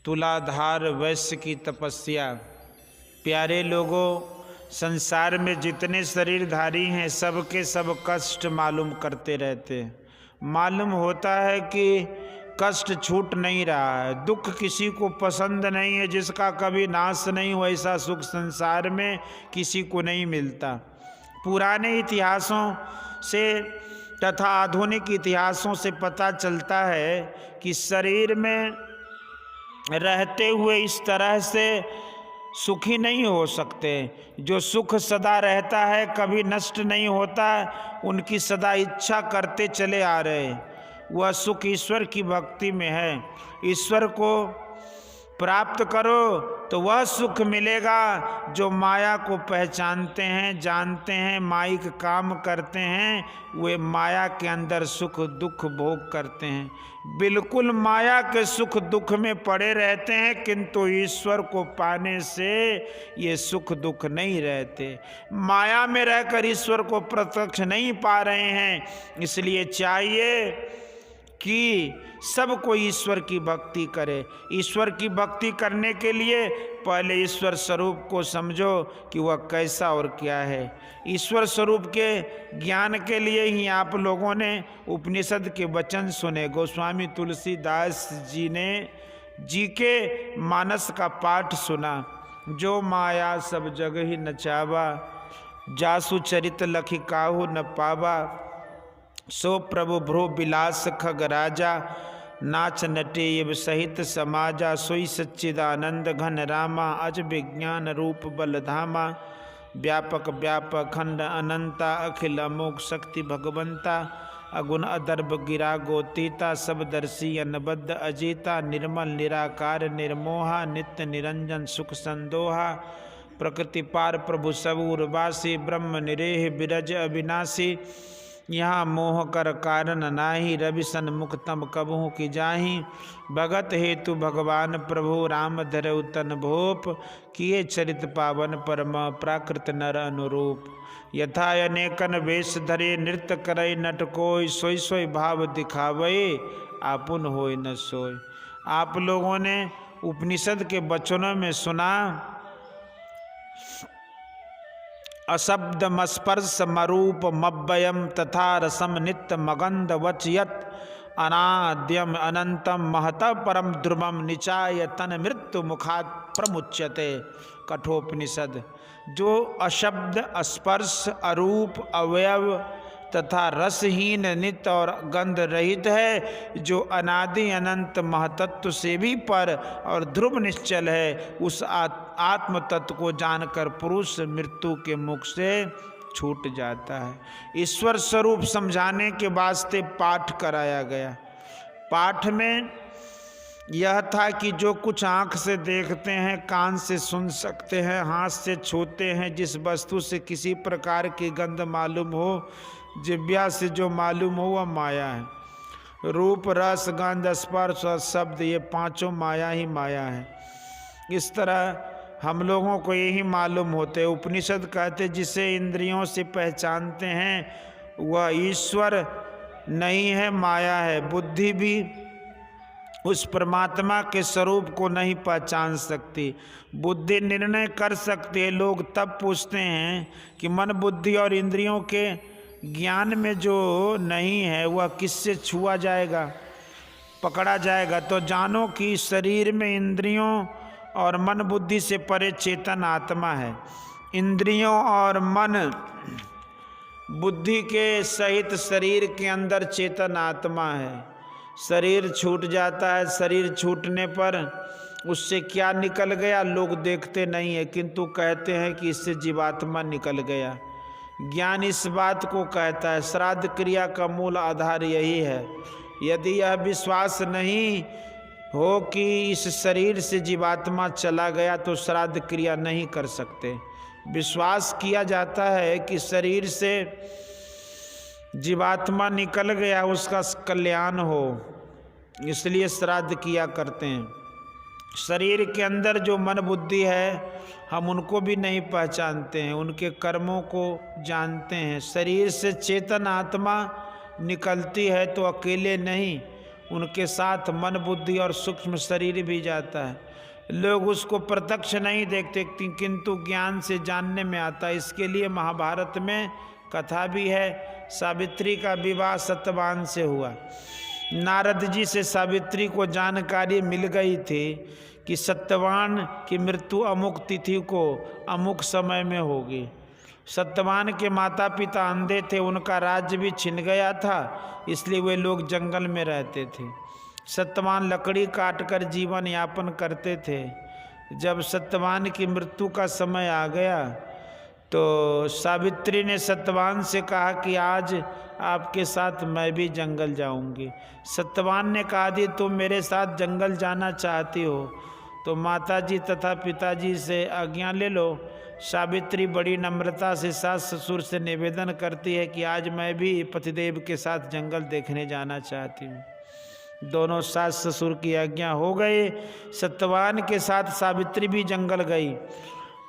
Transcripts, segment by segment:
तुलाधार वैश्य की तपस्या। प्यारे लोगों, संसार में जितने शरीरधारी हैं सबके सब कष्ट मालूम करते रहते हैं। मालूम होता है कि कष्ट छूट नहीं रहा है, दुख किसी को पसंद नहीं है, जिसका कभी नाश नहीं हो ऐसा सुख संसार में किसी को नहीं मिलता। पुराने इतिहासों से तथा आधुनिक इतिहासों से पता चलता है कि शरीर में रहते हुए इस तरह से सुखी नहीं हो सकते। जो सुख सदा रहता है, कभी नष्ट नहीं होता, उनकी सदा इच्छा करते चले आ रहे, वह सुख ईश्वर की भक्ति में है। ईश्वर को प्राप्त करो तो वह सुख मिलेगा। जो माया को पहचानते हैं, जानते हैं, माइक काम करते हैं, वे माया के अंदर सुख दुख भोग करते हैं। बिल्कुल माया के सुख दुख में पड़े रहते हैं, किंतु ईश्वर को पाने से ये सुख दुख नहीं रहते। माया में रहकर ईश्वर को प्रत्यक्ष नहीं पा रहे हैं। इसलिए चाहिए कि सबको ईश्वर की भक्ति करे। ईश्वर की भक्ति करने के लिए पहले ईश्वर स्वरूप को समझो कि वह कैसा और क्या है। ईश्वर स्वरूप के ज्ञान के लिए ही आप लोगों ने उपनिषद के वचन सुने। गोस्वामी तुलसीदास जी के मानस का पाठ सुना। जो माया सब जगह ही नचावा, जासु चरित लखि काहू न पावा, सो प्रभु भ्रो बिलास खग राजा, नाच नटे यव सहित समाजा, सोई सच्चिदानंद घन रामा, अज विज्ञान रूप बलधामा, व्यापक व्यापक खंड अनंता, अखिल अमोघ शक्ति भगवंता, अगुण अदर्भ गिरा गोतीता, सब दर्शी अनबद्ध अजीता, निर्मल निराकार निर्मोहा, नित्य निरंजन सुख संदोहा, प्रकृति पार प्रभु सब उर्वासी, ब्रह्म निरेह बिरज अविनाशी, यहाँ मोह कर कारण नाही, रवि सन्मुख तम कबहू की जाही, भगत हेतु भगवान प्रभु राम धरऊ तन भूप, किए चरित पावन परम प्राकृत नर अनुरूप, यथा अनेकन वेश धरे नृत्य करे नट कोय, सोई सोई भाव दिखावे आपुन होय न सोय। आप लोगों ने उपनिषद के वचनों में सुना, अशब्दमस्पर्श मरूप मव्ययम तथा रसम नित्य मगंध वचयत, अनाद्यम अनंतम महत परम ध्रुवम निचाय तन मृत्यु मुखात प्रमुच्यते। कठोपनिषद। जो अशब्द स्पर्श अरूप अवयव तथा रसहीन नित्य और गंध रहित है, जो अनादि अनंत महतत्व से भी पर और ध्रुव निश्चल है, उस आत्म तत्व को जानकर पुरुष मृत्यु के मुख से छूट जाता है। ईश्वर स्वरूप समझाने के वास्ते पाठ कराया गया। पाठ में यह था कि जो कुछ आँख से देखते हैं, कान से सुन सकते हैं, हाथ से छूते हैं, जिस वस्तु से किसी प्रकार की गंध मालूम हो, जिव्या से जो मालूम हो, वह माया है। रूप रस गंध स्पर्श और शब्द, ये पांचों माया ही माया है। इस तरह हम लोगों को यही मालूम होते। उपनिषद कहते जिसे इंद्रियों से पहचानते हैं वह ईश्वर नहीं है, माया है। बुद्धि भी उस परमात्मा के स्वरूप को नहीं पहचान सकती। बुद्धि निर्णय कर सकती है। लोग तब पूछते हैं कि मन बुद्धि और इंद्रियों के ज्ञान में जो नहीं है वह किससे छुआ जाएगा, पकड़ा जाएगा। तो जानो कि शरीर में इंद्रियों और मन बुद्धि से परे चेतन आत्मा है। इंद्रियों और मन बुद्धि के सहित शरीर के अंदर चेतन आत्मा है। शरीर छूट जाता है, शरीर छूटने पर उससे क्या निकल गया लोग देखते नहीं है, किंतु कहते हैं कि इससे जीवात्मा निकल गया। ज्ञान इस बात को कहता है। श्राद्ध क्रिया का मूल आधार यही है। यदि यह विश्वास नहीं हो कि इस शरीर से जीवात्मा चला गया तो श्राद्ध क्रिया नहीं कर सकते। विश्वास किया जाता है कि शरीर से जीवात्मा निकल गया, उसका कल्याण हो, इसलिए श्राद्ध किया करते हैं। शरीर के अंदर जो मन बुद्धि है हम उनको भी नहीं पहचानते हैं, उनके कर्मों को जानते हैं। शरीर से चेतन आत्मा निकलती है तो अकेले नहीं, उनके साथ मन बुद्धि और सूक्ष्म शरीर भी जाता है। लोग उसको प्रत्यक्ष नहीं देखते किंतु ज्ञान से जानने में आता है। इसके लिए महाभारत में कथा भी है। सावित्री का विवाह सत्यवान से हुआ। नारद जी से सावित्री को जानकारी मिल गई थी कि सत्यवान की मृत्यु अमुक तिथि को अमुक समय में होगी। सत्यवान के माता पिता अंधे थे, उनका राज्य भी छिन गया था, इसलिए वे लोग जंगल में रहते थे। सत्यवान लकड़ी काटकर जीवन यापन करते थे। जब सत्यवान की मृत्यु का समय आ गया तो सावित्री ने सत्यवान से कहा कि आज आपके साथ मैं भी जंगल जाऊंगी। सत्यवान ने कहा यदि तुम मेरे साथ जंगल जाना चाहती हो तो माताजी तथा पिताजी से आज्ञा ले लो। सावित्री बड़ी नम्रता से सास ससुर से निवेदन करती है कि आज मैं भी पतिदेव के साथ जंगल देखने जाना चाहती हूँ। दोनों सास ससुर की आज्ञा हो गए। सत्यवान के साथ सावित्री भी जंगल गई।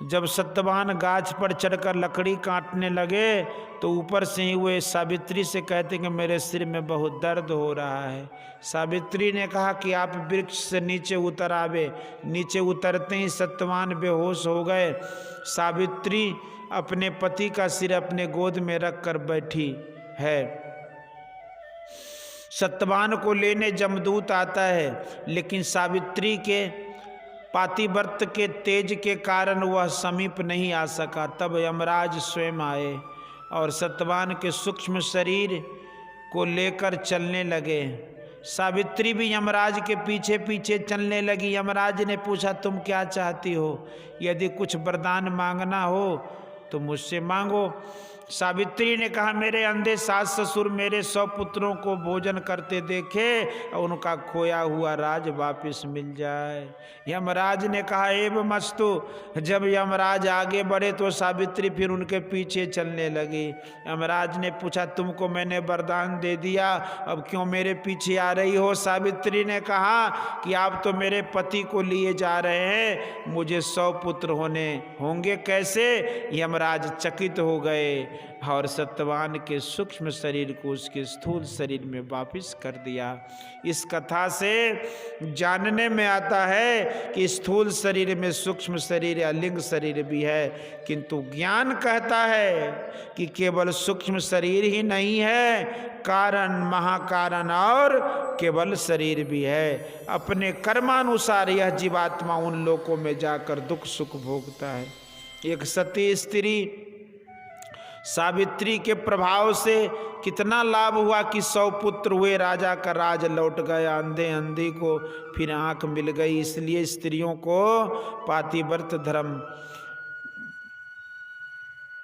जब सत्यवान गाछ पर चढ़कर लकड़ी काटने लगे तो ऊपर से ही वे सावित्री से कहते कि मेरे सिर में बहुत दर्द हो रहा है। सावित्री ने कहा कि आप वृक्ष से नीचे उतर आवे। नीचे उतरते ही सत्यवान बेहोश हो गए। सावित्री अपने पति का सिर अपने गोद में रख कर बैठी है। सत्यवान को लेने जमदूत आता है, लेकिन सावित्री के पातिव्रत के तेज के कारण वह समीप नहीं आ सका। तब यमराज स्वयं आए और सत्यवान के सूक्ष्म शरीर को लेकर चलने लगे। सावित्री भी यमराज के पीछे पीछे चलने लगी। यमराज ने पूछा तुम क्या चाहती हो? यदि कुछ वरदान मांगना हो तो मुझसे मांगो। सावित्री ने कहा मेरे अंधे सास ससुर मेरे 100 पुत्रों को भोजन करते देखे और उनका खोया हुआ राज वापस मिल जाए। यमराज ने कहा एवं मस्तु। जब यमराज आगे बढ़े तो सावित्री फिर उनके पीछे चलने लगी। यमराज ने पूछा तुमको मैंने वरदान दे दिया, अब क्यों मेरे पीछे आ रही हो? सावित्री ने कहा कि आप तो मेरे पति को लिए जा रहे हैं, मुझे 100 पुत्र होंगे कैसे? यमराज चकित हो गए और सत्यवान के सूक्ष्म शरीर को उसके स्थूल शरीर में वापस कर दिया। इस कथा से जानने में आता है कि स्थूल शरीर में सूक्ष्म शरीर या लिंग शरीर भी है, किंतु ज्ञान कहता है कि केवल सूक्ष्म शरीर ही नहीं है, कारण महाकारण और केवल शरीर भी है। अपने कर्मानुसार यह जीवात्मा उन लोकों में जाकर दुख सुख भोगता है। एक सती स्त्री सावित्री के प्रभाव से कितना लाभ हुआ कि 100 पुत्र हुए, राजा का राज लौट गया, अंधे अंधी को फिर आंख मिल गई। इसलिए स्त्रियों को पातिव्रत धर्म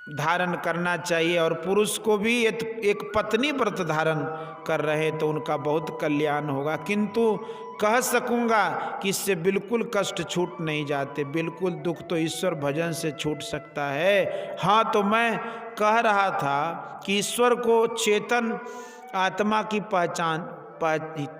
धारण करना चाहिए और पुरुष को भी एक पत्नी व्रत धारण कर रहे तो उनका बहुत कल्याण होगा। किंतु कह सकूंगा कि इससे बिल्कुल कष्ट छूट नहीं जाते, बिल्कुल दुख तो ईश्वर भजन से छूट सकता है। हाँ, तो मैं कह रहा था कि ईश्वर को चेतन आत्मा की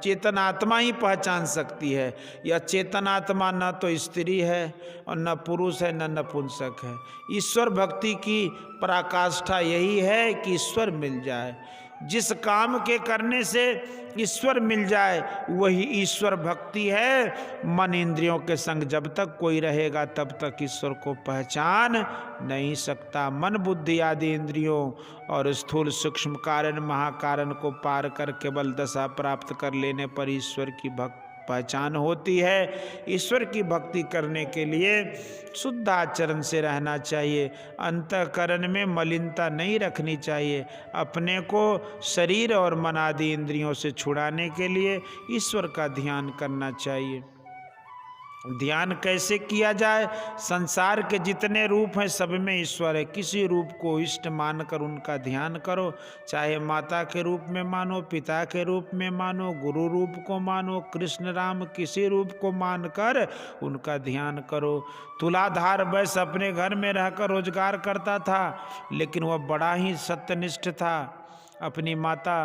चेतन आत्मा ही पहचान सकती है। यह चेतन आत्मा न तो स्त्री है और न पुरुष है, न नपुंसक है। ईश्वर भक्ति की पराकाष्ठा यही है कि ईश्वर मिल जाए। जिस काम के करने से ईश्वर मिल जाए वही ईश्वर भक्ति है। मन इंद्रियों के संग जब तक कोई रहेगा तब तक ईश्वर को पहचान नहीं सकता। मन बुद्धि आदि इंद्रियों और स्थूल सूक्ष्म कारण महाकारण को पार कर केवल दशा प्राप्त कर लेने पर ईश्वर की पहचान होती है। ईश्वर की भक्ति करने के लिए शुद्ध आचरण से रहना चाहिए, अंतःकरण में मलिनता नहीं रखनी चाहिए। अपने को शरीर और मन आदि इंद्रियों से छुड़ाने के लिए ईश्वर का ध्यान करना चाहिए। ध्यान कैसे किया जाए? संसार के जितने रूप हैं सब में ईश्वर है। किसी रूप को इष्ट मानकर उनका ध्यान करो, चाहे माता के रूप में मानो, पिता के रूप में मानो, गुरु रूप को मानो, कृष्ण राम किसी रूप को मानकर उनका ध्यान करो। तुलाधार वैश्य अपने घर में रहकर रोजगार करता था, लेकिन वह बड़ा ही सत्यनिष्ठ था। अपनी माता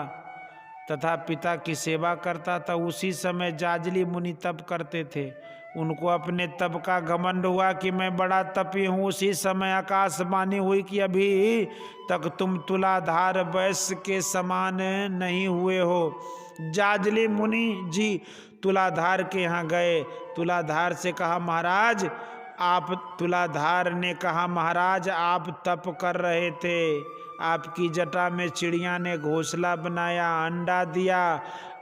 तथा पिता की सेवा करता था। उसी समय जाजली मुनि तप करते थे। उनको अपने तप का घमंड हुआ कि मैं बड़ा तपी हूँ। उसी समय आकाशवाणी हुई कि अभी तक तुम तुलाधार वैश्य के समान नहीं हुए हो। जाजली मुनि जी तुलाधार के यहाँ गए। तुलाधार से कहा महाराज आप, तुलाधार ने कहा महाराज आप तप कर रहे थे, आपकी जटा में चिड़िया ने घोंसला बनाया, अंडा दिया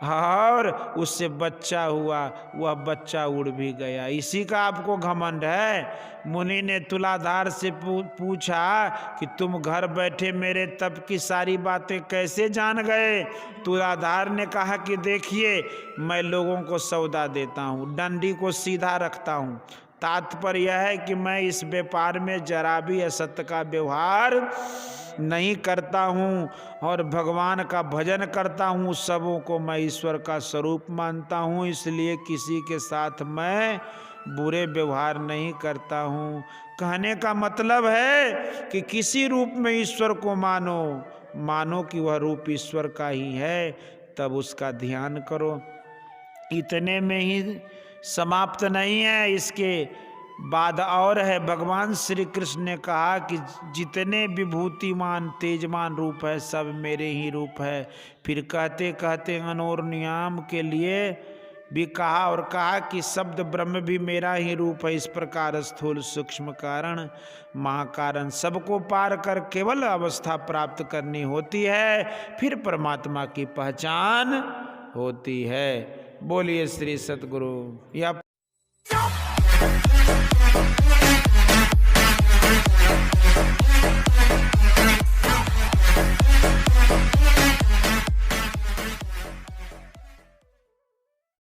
और उससे बच्चा हुआ, वह बच्चा उड़ भी गया, इसी का आपको घमंड है। मुनि ने तुलाधार से पूछा कि तुम घर बैठे मेरे तप की सारी बातें कैसे जान गए। तुलाधार ने कहा कि देखिए मैं लोगों को सौदा देता हूँ, डंडी को सीधा रखता हूँ। तात्पर्य यह है कि मैं इस व्यापार में जरा भी असत्य का व्यवहार नहीं करता हूँ और भगवान का भजन करता हूँ। सबों को मैं ईश्वर का स्वरूप मानता हूँ, इसलिए किसी के साथ मैं बुरे व्यवहार नहीं करता हूँ। कहने का मतलब है कि किसी रूप में ईश्वर को मानो कि वह रूप ईश्वर का ही है, तब उसका ध्यान करो। इतने में ही समाप्त नहीं है, इसके बाद और है। भगवान श्री कृष्ण ने कहा कि जितने विभूतिमान तेजमान रूप है सब मेरे ही रूप है। फिर कहते कहते अनोरनियाम के लिए भी कहा और कहा कि शब्द ब्रह्म भी मेरा ही रूप है। इस प्रकार स्थूल सूक्ष्म कारण महाकारण सबको पार कर केवल अवस्था प्राप्त करनी होती है, फिर परमात्मा की पहचान होती है। बोलिए श्री सतगुरु। या